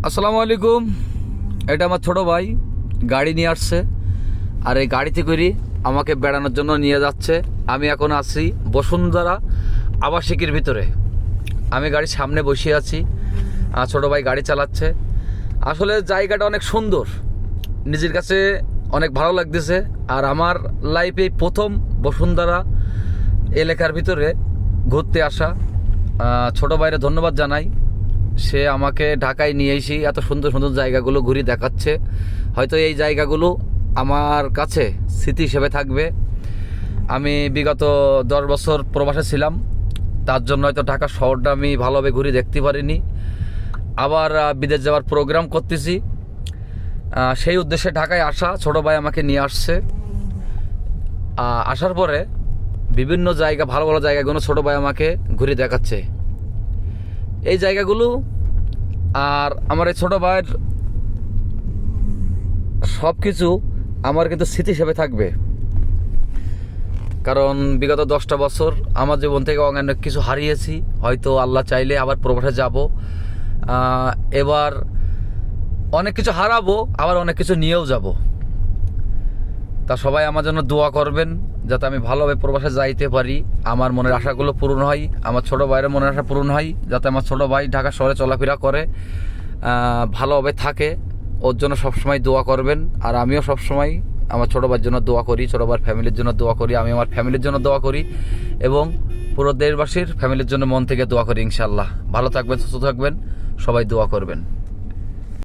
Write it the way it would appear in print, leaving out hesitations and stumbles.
আসসালামু আলাইকুম। এটা আমার ছোট ভাই গাড়ি নিয়ে আসছে, আর এই গাড়িতে করে আমাকে বেড়ানোর জন্য নিয়ে যাচ্ছে। আমি এখন আছি বসুন্ধরা আবাসিকের ভিতরে। আমি গাড়ির সামনে বসে আছি, আর ছোট ভাই গাড়ি চালাচ্ছে। আসলে জায়গাটা অনেক সুন্দর, নিজের কাছে অনেক ভালো লাগতেছে। আর আমার লাইফে প্রথম বসুন্ধরা এলাকার ভিতরে ঘুরতে আসা। ছোট ভাইরে ধন্যবাদ জানাই, সে আমাকে ঢাকায় নিয়ে এসে এত সুন্দর সুন্দর জায়গাগুলো ঘুরে দেখাচ্ছে। হয়তো এই জায়গাগুলো আমার কাছে স্মৃতি হিসেবে থাকবে। আমি বিগত 10 বছর প্রবাসে ছিলাম, তার জন্য হয়তো ঢাকা শহরটা আমি ভালোভাবে ঘুরে দেখতে পারিনি। আবার বিদেশ যাওয়ার প্রোগ্রাম করতেছি, সেই উদ্দেশ্যে ঢাকায় আসা। ছোটো ভাই আমাকে নিয়ে আসছে। আসার পরে বিভিন্ন জায়গা, ভালো ভালো জায়গাগুলো ছোটো ভাই আমাকে ঘুরে দেখাচ্ছে এই জায়গাগুলো। আর আমার এই ছোটো ভাইয়ের সব কিছু আমার কিন্তু স্মৃতি হিসেবে থাকবে, কারণ বিগত 10টা বছর আমার জীবন থেকে অনেক কিছু হারিয়েছি। হয়তো আল্লাহ চাইলে আবার প্রবাসে যাব, এবার অনেক কিছু হারাবো, আবার অনেক কিছু নিয়েও যাব। তা সবাই আমার জন্য দোয়া করবেন, যাতে আমি ভালোভাবে প্রবাসে যাইতে পারি, আমার মনের আশাগুলো পূরণ হয়, আমার ছোটো ভাইয়ের মনের আশা পূরণ হয়, যাতে আমার ছোটো ভাই ঢাকা শহরে চলাফেরা করে, ভালোভাবে থাকে। ওর জন্য সবসময় দোয়া করবেন। আর আমিও সবসময় আমার ছোটো ভাইয়ের জন্য দোয়া করি, ছোটো ভাইয়ের ফ্যামিলির জন্য দোয়া করি, আমি আমার ফ্যামিলির জন্য দোয়া করি, এবং পুরো দেশবাসীর ফ্যামিলির জন্য মন থেকে দোয়া করি। ইনশাআল্লাহ ভালো থাকবেন, সুস্থ থাকবেন, সবাই দোয়া করবেন।